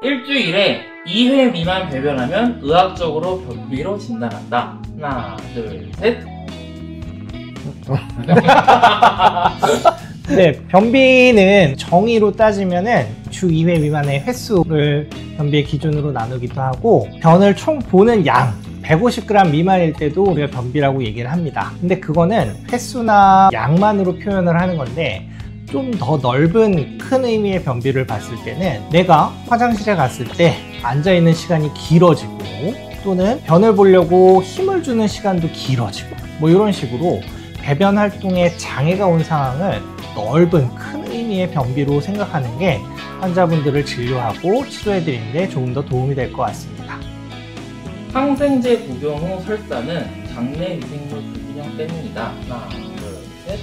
일주일에 2회 미만 배변하면 의학적으로 변비로 진단한다. 하나, 둘, 셋. 네, 변비는 정의로 따지면은 주 2회 미만의 횟수를 변비의 기준으로 나누기도 하고, 변을 총 보는 양 150g 미만일 때도 우리가 변비라고 얘기를 합니다. 근데 그거는 횟수나 양만으로 표현을 하는 건데, 좀 더 넓은 큰 의미의 변비를 봤을 때는 내가 화장실에 갔을 때 앉아있는 시간이 길어지고, 또는 변을 보려고 힘을 주는 시간도 길어지고, 뭐 이런 식으로 배변 활동에 장애가 온 상황을 넓은 큰 의미의 변비로 생각하는 게 환자분들을 진료하고 치료해 드리는데 조금 더 도움이 될 것 같습니다. 항생제 복용 후 설사는 장내 미생물 불균형 때문이다. 하나, 둘, 셋.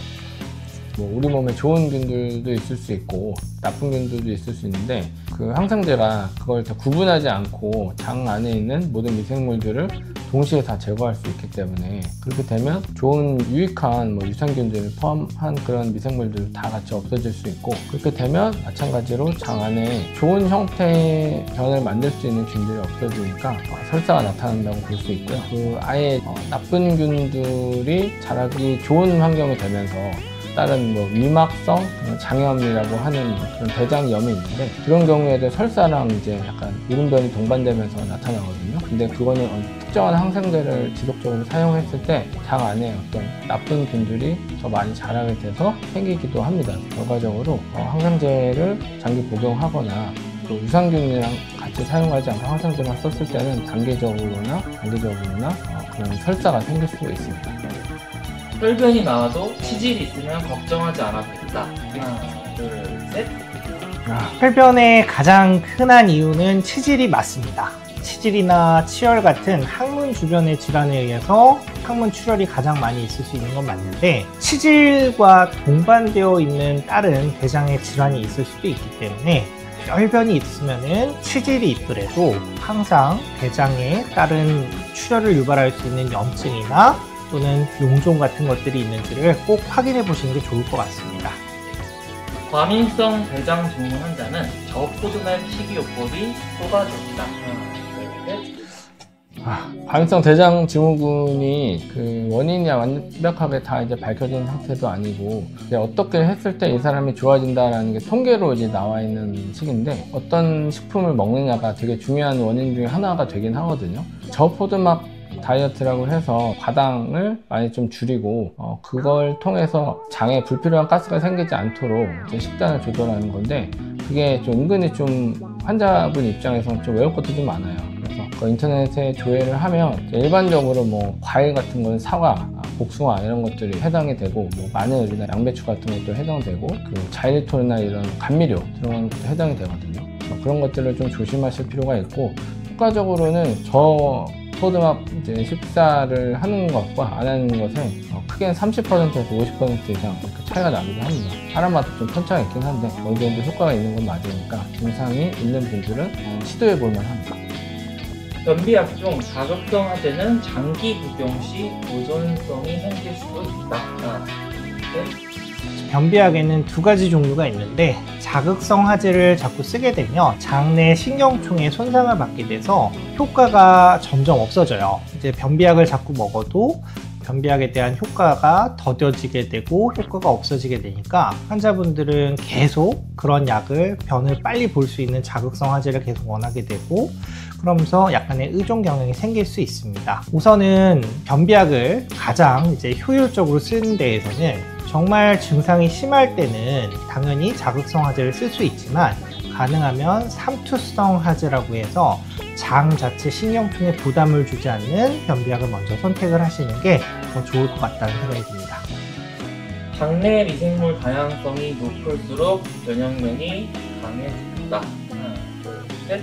뭐 우리 몸에 좋은 균들도 있을 수 있고 나쁜 균들도 있을 수 있는데, 그 항생제가 그걸 다 구분하지 않고 장 안에 있는 모든 미생물들을 동시에 다 제거할 수 있기 때문에, 그렇게 되면 좋은 유익한 뭐 유산균들을 포함한 그런 미생물들 다 같이 없어질 수 있고, 그렇게 되면 마찬가지로 장 안에 좋은 형태의 변을 만들 수 있는 균들이 없어지니까 설사가 나타난다고 볼 수 있고요. 그 아예 나쁜 균들이 자라기 좋은 환경이 되면서 다른 뭐 위막성 장염이라고 하는 그런 대장염이 있는데, 그런 경우에도 설사랑 이제 약간 이른변이 동반되면서 나타나거든요. 근데 그거는 특정한 항생제를 지속적으로 사용했을 때 장 안에 어떤 나쁜 균들이 더 많이 자라게 돼서 생기기도 합니다. 결과적으로 항생제를 장기 복용하거나 또 유산균이랑 같이 사용하지 않고 항생제만 썼을 때는 단기적으로나 그런 설사가 생길 수가 있습니다. 혈변이 나와도 치질이 있으면 걱정하지 않아도 된다. 하나, 둘, 셋. 혈변의 가장 흔한 이유는 치질이 맞습니다. 치질이나 치열 같은 항문 주변의 질환에 의해서 항문 출혈이 가장 많이 있을 수 있는 건 맞는데, 치질과 동반되어 있는 다른 대장의 질환이 있을 수도 있기 때문에 혈변이 있으면은 치질이 있더라도 항상 대장에 다른 출혈을 유발할 수 있는 염증이나 또는 용종 같은 것들이 있는지를 꼭 확인해 보시는 게 좋을 것 같습니다. 과민성 대장 증후 환자는 저포도날 식이요법이 효과적이다. 하나, 둘, 셋. 과민성 대장 증후군이 그 원인이 완벽하게 다 이제 밝혀진 상태도 아니고, 이제 어떻게 했을 때 이 사람이 좋아진다라는 게 통계로 이제 나와 있는 시기인데, 어떤 식품을 먹느냐가 되게 중요한 원인 중에 하나가 되긴 하거든요. 저포도막 다이어트라고 해서 과당을 많이 좀 줄이고, 그걸 통해서 장에 불필요한 가스가 생기지 않도록 이제 식단을 조절하는 건데, 그게 좀 은근히 좀 환자분 입장에서는 좀 외울 것도 좀 많아요. 그래서 그 인터넷에 조회를 하면 일반적으로 뭐 과일 같은 거는 사과, 복숭아 이런 것들이 해당이 되고, 뭐 마늘이나 양배추 같은 것도 해당되고, 그 자일리톨이나 이런 감미료 들어가는 것도 해당이 되거든요. 그런 것들을 좀 조심하실 필요가 있고, 효과적으로는 포도막 이제 식사를 하는 것과 안 하는 것에 크게는 30%에서 50% 이상 차이가 나기도 합니다. 사람마다 좀 편차가 있긴 한데 어느 정도 효과가 있는 건 맞으니까 증상이 있는 분들은 시도해 볼 만합니다. 변비약 중 자극성 하제는 장기 복용 시 보존성이 생길 수도 있다. 하나, 셋. 변비약에는 두 가지 종류가 있는데, 자극성 하제를 자꾸 쓰게 되면 장내 신경총에 손상을 받게 돼서 효과가 점점 없어져요. 이제 변비약을 자꾸 먹어도 변비약에 대한 효과가 더뎌지게 되고 효과가 없어지게 되니까, 환자분들은 계속 그런 약을, 변을 빨리 볼 수 있는 자극성 하제를 계속 원하게 되고, 그러면서 약간의 의존 경향이 생길 수 있습니다. 우선은 변비약을 가장 이제 효율적으로 쓰는 데에서는, 정말 증상이 심할 때는 당연히 자극성 하제를 쓸 수 있지만, 가능하면 삼투성 하제라고 해서 장 자체 신경통에 부담을 주지 않는 변비약을 먼저 선택을 하시는 게 더 좋을 것 같다는 생각이 듭니다. 장내 미생물 다양성이 높을수록 면역력이 강해진다. 하나, 둘, 셋.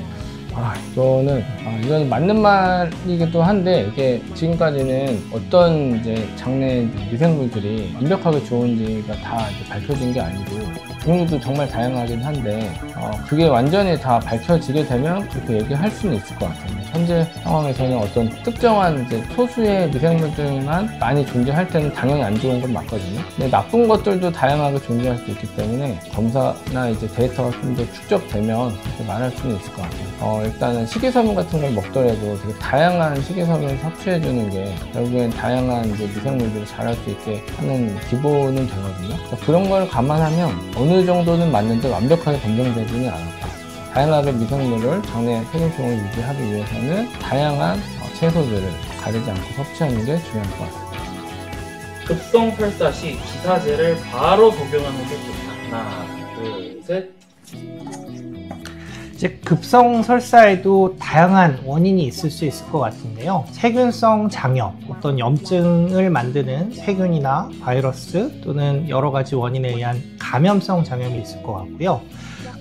이건 맞는 말이기도 한데, 이게 지금까지는 어떤 이제 장내 미생물들이 완벽하게 좋은지가 다 이제 밝혀진 게 아니고, 종류도 정말 다양하긴 한데, 그게 완전히 다 밝혀지게 되면 그렇게 얘기할 수는 있을 것 같아요. 현재 상황에서는 어떤 특정한 이제 소수의 미생물들만 많이 존재할 때는 당연히 안 좋은 건 맞거든요. 근데 나쁜 것들도 다양하게 존재할 수 있기 때문에 검사나 이제 데이터가 좀 더 축적되면 이렇게 말할 수는 있을 것 같아요. 일단은 식이섬유 같은 걸 먹더라도 되게 다양한 식이섬유를 섭취해주는 게 결국엔 다양한 이제 미생물들을 자랄 수 있게 하는 기본은 되거든요. 그래서 그런 걸 감안하면 어느 정도는 맞는데 완벽하게 검증되지는 않았다. 다양하게 미생물을 장내 세균총을 유지하기 위해서는 다양한 채소들을 가리지 않고 섭취하는 게 중요할 것 같습니다. 급성 설사 시 기사제를 바로 복용하는 게 좋다. 하나, 둘, 셋. 이제 급성 설사에도 다양한 원인이 있을 수 있을 것 같은데요. 세균성 장염, 어떤 염증을 만드는 세균이나 바이러스 또는 여러 가지 원인에 의한 감염성 장염이 있을 것 같고요.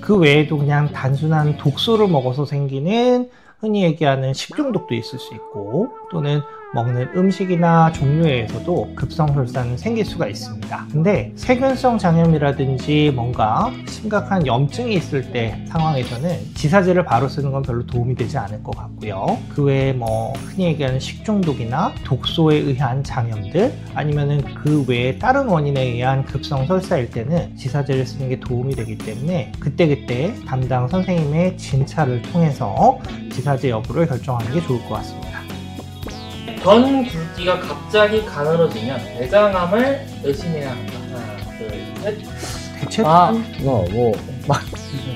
그 외에도 그냥 단순한 독소를 먹어서 생기는 흔히 얘기하는 식중독도 있을 수 있고, 또는 먹는 음식이나 종류에 의해서도 급성설사는 생길 수가 있습니다. 근데 세균성 장염이라든지 뭔가 심각한 염증이 있을 때 상황에서는 지사제를 바로 쓰는 건 별로 도움이 되지 않을 것 같고요. 그 외에 뭐 흔히 얘기하는 식중독이나 독소에 의한 장염들, 아니면은 그 외에 다른 원인에 의한 급성설사일 때는 지사제를 쓰는 게 도움이 되기 때문에 그때그때 담당 선생님의 진찰을 통해서 지사제 여부를 결정하는 게 좋을 것 같습니다. 전 굵기가 갑자기 가늘어지면 대장암을 의심해야 한다. 하나, 둘, 셋. 대체 이거 뭐 막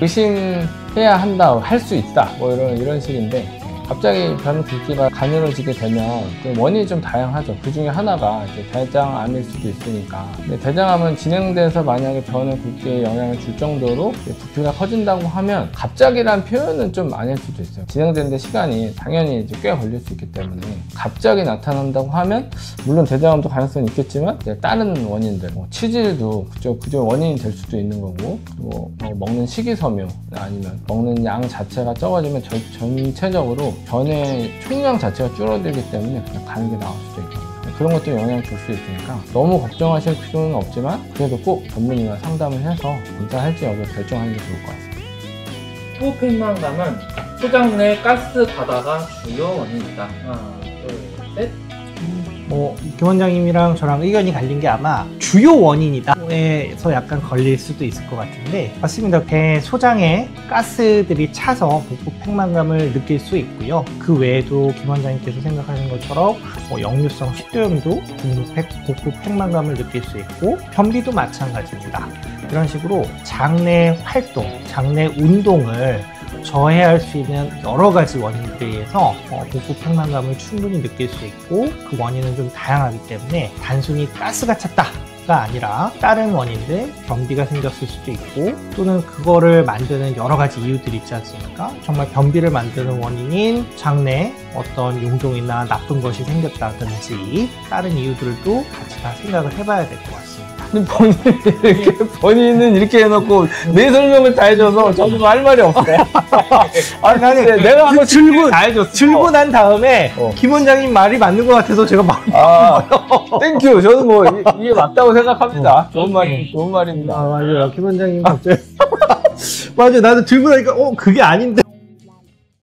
의심해야 한다, 할 수 있다, 뭐 이런 식인데, 갑자기 변 굵기가 가늘어지게 되면 그 원인이 좀 다양하죠. 그 중에 하나가 이제 대장암일 수도 있으니까. 근데 대장암은 진행돼서 만약에 변의 굵기에 영향을 줄 정도로 부피가 커진다고 하면 갑자기란 표현은 좀 아닐 수도 있어요. 진행되는데 시간이 당연히 이제 꽤 걸릴 수 있기 때문에 갑자기 나타난다고 하면 물론 대장암도 가능성이 있겠지만 다른 원인들, 뭐 치질도 그저 원인이 될 수도 있는 거고, 뭐 먹는 식이섬유 아니면 먹는 양 자체가 적어지면 전체적으로 변의 총량 자체가 줄어들기 때문에 그냥 가는 게 나올 수도 있거든요. 그런 것도 영향을 줄 수 있으니까 너무 걱정하실 필요는 없지만 그래도 꼭 전문의와 상담을 해서 검사할지 여부를 결정하는 게 좋을 것 같습니다. 호흡행만감은 소장 내 가스 바다가 주요 원인이다. 하나, 둘, 셋. 김 원장님이랑 저랑 의견이 갈린 게 아마 주요 원인이다 에서 약간 걸릴 수도 있을 것 같은데, 맞습니다. 배 소장에 가스들이 차서 복부 팽만감을 느낄 수 있고요. 그 외에도 김 원장님께서 생각하는 것처럼 역류성 식도염도 복부 팽만감을 느낄 수 있고, 변비도 마찬가지입니다. 이런 식으로 장내 활동, 장내 운동을 저해할 수 있는 여러 가지 원인들에 의해서 복부 팽만감을 충분히 느낄 수 있고, 그 원인은 좀 다양하기 때문에 단순히 가스가 찼다가 아니라 다른 원인들, 변비가 생겼을 수도 있고, 또는 그거를 만드는 여러 가지 이유들이 있지 않습니까? 정말 변비를 만드는 원인인 장내 어떤 용종이나 나쁜 것이 생겼다든지 다른 이유들도 같이 다 생각을 해봐야 될 것 같습니다. 본인은 이렇게 해놓고 내 설명을 다 해줘서 저도 할 말이 없어요. 아니, 내가 한번 다 해줬어. 줄고 난 다음에 김 원장님 말이 맞는 것 같아서 제가 땡큐. 저는 뭐 이게 맞다고 생각합니다. 좋은 말입니다. 맞아요. 김 원장님 갑자기 맞아요. 나도 들고 나니까 그게 아닌데